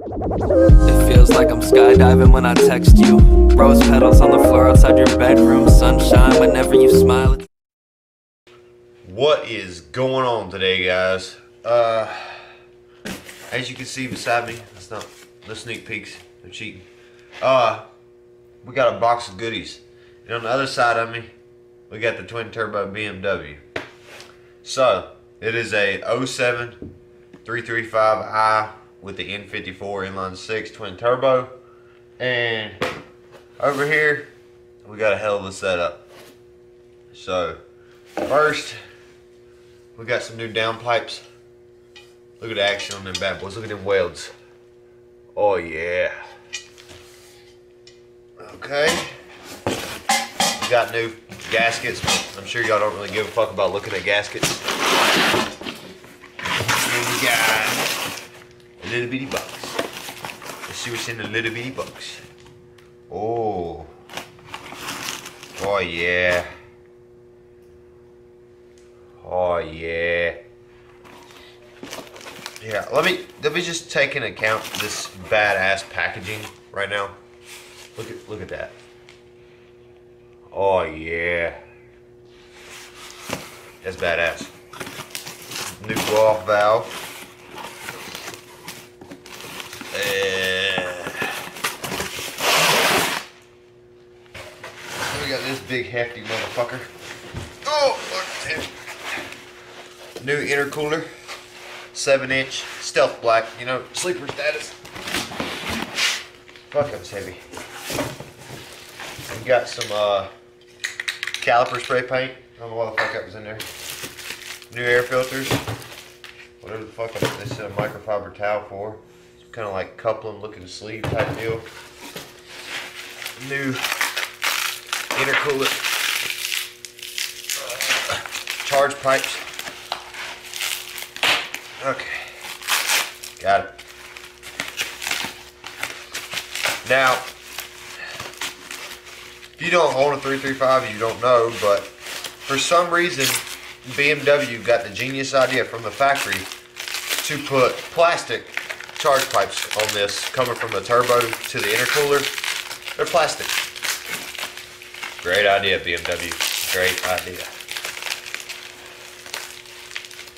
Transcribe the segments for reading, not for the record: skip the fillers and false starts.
It feels like I'm skydiving when I text you. Rose petals on the floor outside your bedroom. Sunshine whenever you smile. What is going on today, guys? As you can see beside me, that's not the sneak peeks, they're cheating. We got a box of goodies. And on the other side of me, we got the twin turbo BMW. So, it is a 07 335i with the N54 inline 6 twin turbo. And over here, we got a hell of a setup. So, first, we got some new downpipes. Look at the action on them bad boys. Look at them welds. Oh yeah. Okay. We got new gaskets. I'm sure y'all don't really give a fuck about looking at gaskets. And we got a little bitty box. Let's see what's in the little bitty box. Oh. Oh yeah. Oh yeah. Yeah, let me just take into account this badass packaging right now. Look at that. Oh yeah. That's badass. New blow off valve. We got this big hefty motherfucker. Oh, look at him. New intercooler. 7-inch stealth black, you know, sleeper status. Fuck, that was heavy. We got some caliper spray paint. I don't know what the fuck that was in there. New air filters. Whatever the fuck they said a microfiber towel for. It's kind of like coupling, looking sleeve type deal. New intercooler. Charge pipes. Okay, got it. Now, if you don't own a 335, you don't know, but for some reason, BMW got the genius idea from the factory to put plastic charge pipes on this, coming from the turbo to the intercooler. They're plastic. Great idea, BMW. Great idea.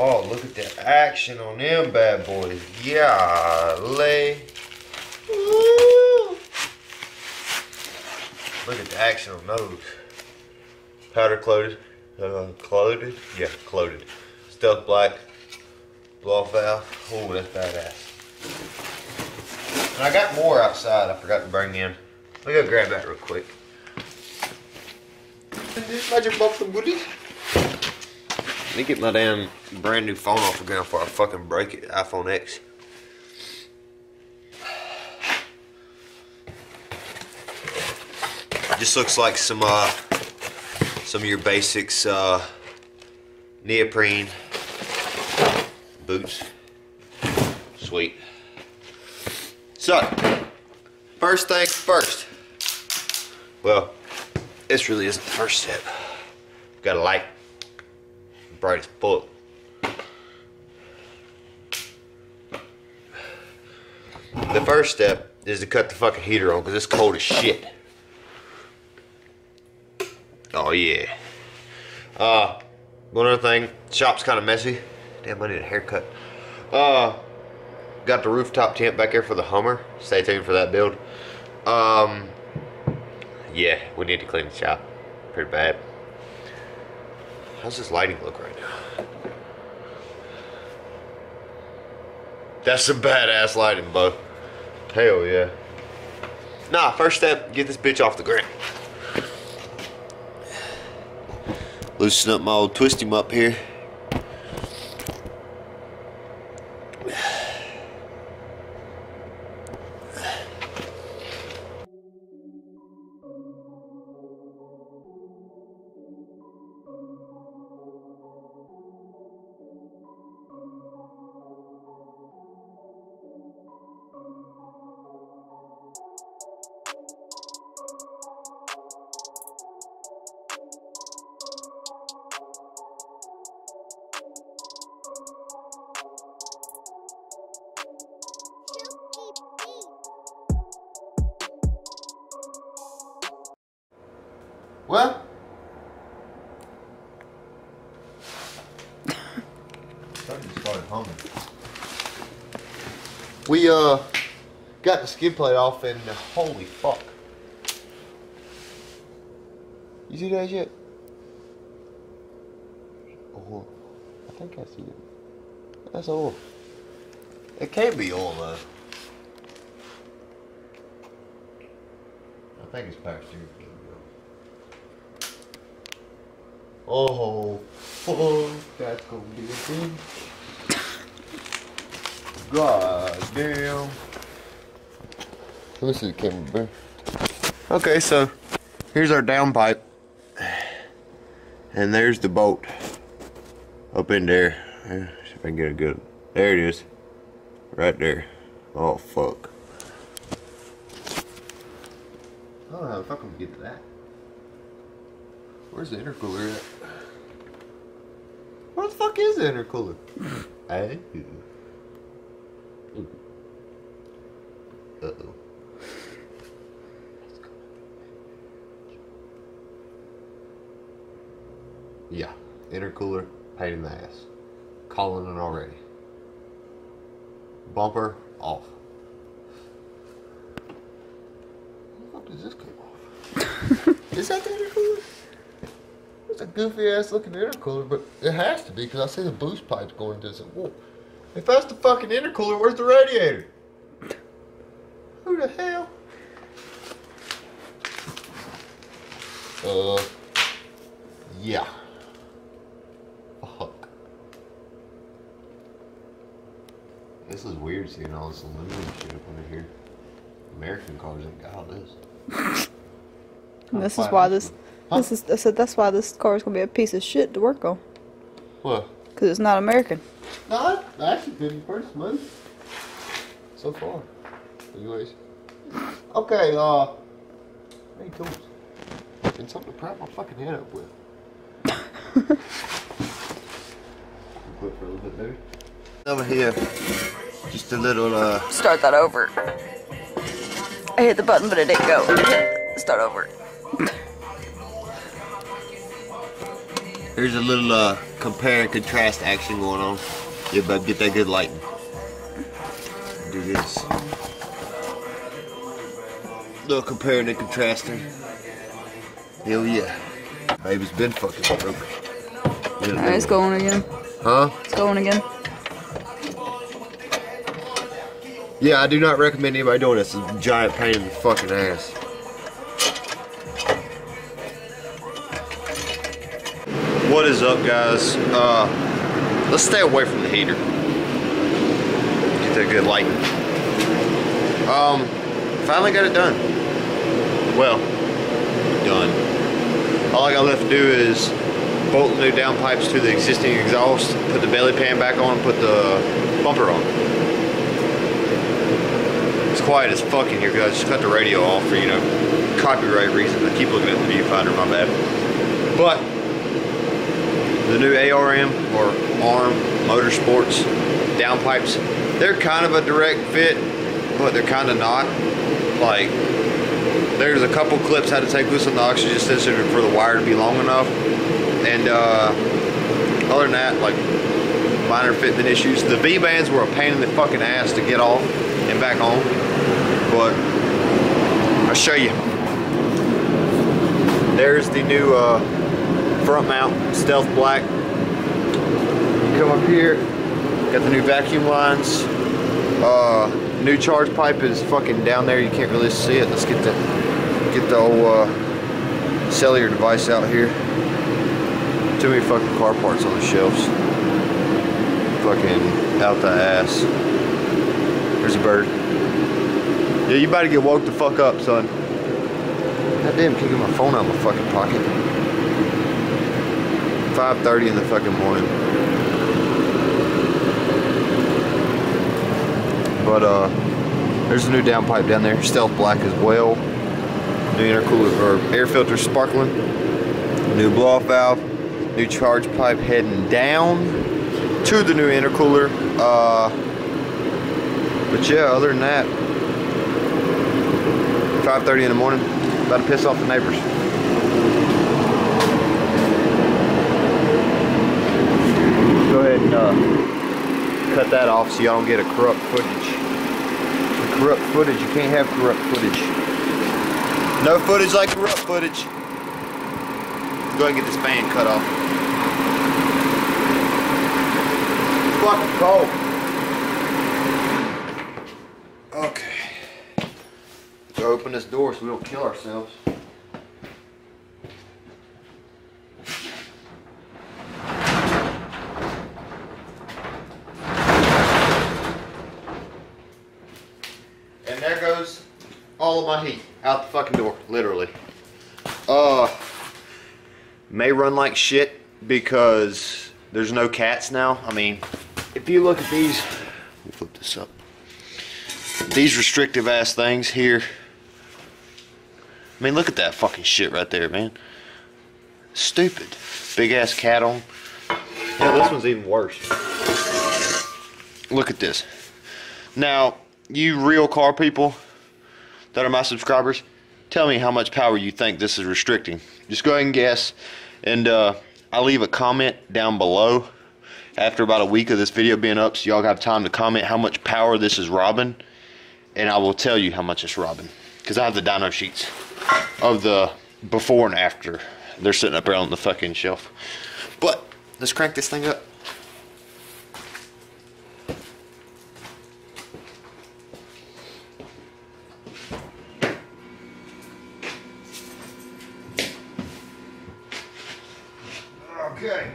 Oh, look at the action on them bad boys. Yaleh. Look at the action on those. Powder coated. Coated? Yeah, coated. Stealth black. Blow off valve. Oh, that's badass. And I got more outside I forgot to bring in. Let me go grab that real quick. Imagine bump some goodies. Let me get my damn brand new phone off the ground before I fucking break it. iPhone X. Just looks like some of your basics, neoprene boots. Sweet. So, first things first. Well, this really isn't the first step. Got a light. Bright as fuck. The first step is to cut the fucking heater on because it's cold as shit. Oh yeah. One other thing, shop's kind of messy. Damn, I need a haircut. Got the rooftop tent back here for the Hummer. Stay tuned for that build. Yeah, we need to clean the shop. Pretty bad. How's this lighting look right now? That's some badass lighting, bro. Hell yeah. Nah, first step, get this bitch off the ground. Loosen up my old twist him up here. Well, something started humming. We got the skid plate off, and holy fuck! You see that shit? Oh, I think I see it. That's oil. It can't be oil though. I think it's power steering. Oh, fuck, that's gonna be a thing. God damn. Let me see the camera, bro. Okay, so here's our downpipe. And there's the bolt. Up in there. See if I can get a good. There it is. Right there. Oh, fuck. I don't know how the fuck I'm gonna get to that. Where's the intercooler at? Where the fuck is the intercooler? Hey. Uh-oh. Yeah, intercooler, pain in the ass. Calling it already. Bumper off. How the fuck does this come off? Is that the intercooler? It's a goofy ass looking intercooler, but it has to be because I see the boost pipes going to it. Whoa. If that's the fucking intercooler, where's the radiator? Who the hell? Yeah. Fuck. This is weird seeing all this aluminum shit up under here. American cars ain't got all this. This is why this. Huh? I said that's why this car is gonna be a piece of shit to work on. What? Because it's not American. No, that's actually been pretty smooth so far. Anyways. Okay, any tools? And something to prop my fucking head up with. Quit for a little bit, baby. Over here, just a little, Start that over. I hit the button, but it didn't go. Start over. Here's a little, compare and contrast action going on. You better get that good lighting. Do this. Little comparing and contrasting. Hell yeah. Baby's been fucking broke. Alright, it's going again. Huh? It's going again. Yeah, I do not recommend anybody doing this. It's a giant pain in the fucking ass. What is up, guys? Let's stay away from the heater. Get that good lighting. Finally got it done. Well, done. All I got left to do is bolt the new downpipes to the existing exhaust, put the belly pan back on, put the bumper on. It's quiet as fuck in here because I just cut the radio off for, you know, copyright reasons. I keep looking at the viewfinder, my bad. But the new ARM or ARM Motorsports downpipes, they're kind of a direct fit, but they're kind of not. Like, there's a couple clips how to take loose on the oxygen sensor for the wire to be long enough. And other than that, like minor fitment issues. The V-bands were a pain in the fucking ass to get off and back on. But I'll show you. There's the new front mount, stealth black. You come up here, got the new vacuum lines. New charge pipe is fucking down there. You can't really see it. Let's get the old cellular device out here. Too many fucking car parts on the shelves. Fucking out the ass. There's a bird. Yeah, you about to get woke the fuck up, son. God damn, can't get my phone out of my fucking pocket. 5:30 in the fucking morning. But there's a new downpipe down there, stealth black as well. New intercooler or air filter sparkling. New blow off valve. New charge pipe heading down to the new intercooler. But yeah, other than that, 5:30 in the morning, about to piss off the neighbors. go ahead and cut that off so y'all don't get a corrupt footage. Corrupt footage, you can't have corrupt footage. No footage like corrupt footage. Let's go ahead and get this fan cut off. It's fucking cold. Okay. Let's open this door so we don't kill ourselves. And there goes all of my heat out the fucking door, literally. May run like shit because there's no cats now. I mean, if you look at these, we'll flip this up. These restrictive ass things here. I mean, look at that fucking shit right there, man. Stupid. Big ass cat on. Yeah, this one's even worse. Look at this. Now, you real car people that are my subscribers, tell me how much power you think this is restricting. Just go ahead and guess, and I'll leave a comment down below after about a week of this video being up, so y'all have time to comment how much power this is robbing, and I will tell you how much it's robbing, because I have the dyno sheets of the before and after. They're sitting up there on the fucking shelf. But let's crank this thing up. Okay.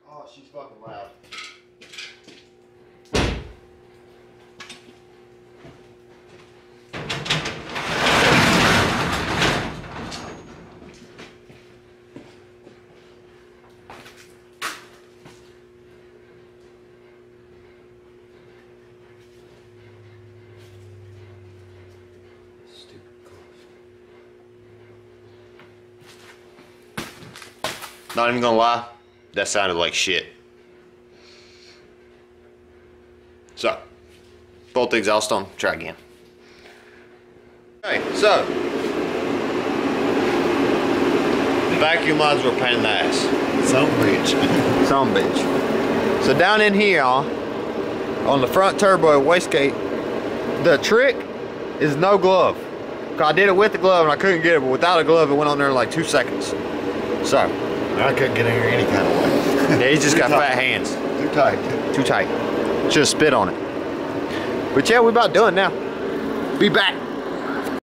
Oh, she's fucking loud. Stupid clothes. Not even gonna lie. That sounded like shit. So, bolt the exhaust on, try again. Okay, so, the vacuum lines were a pain in the ass. Some bitch. Some bitch. So down in here, on the front turbo wastegate, the trick is no glove. I did it with the glove and I couldn't get it, but without a glove it went on there in like 2 seconds. So, I couldn't get in here any kind of way. yeah, he's just got tight. fat hands. Too tight. Too tight. Should have spit on it. But yeah, we're about done now. Be back.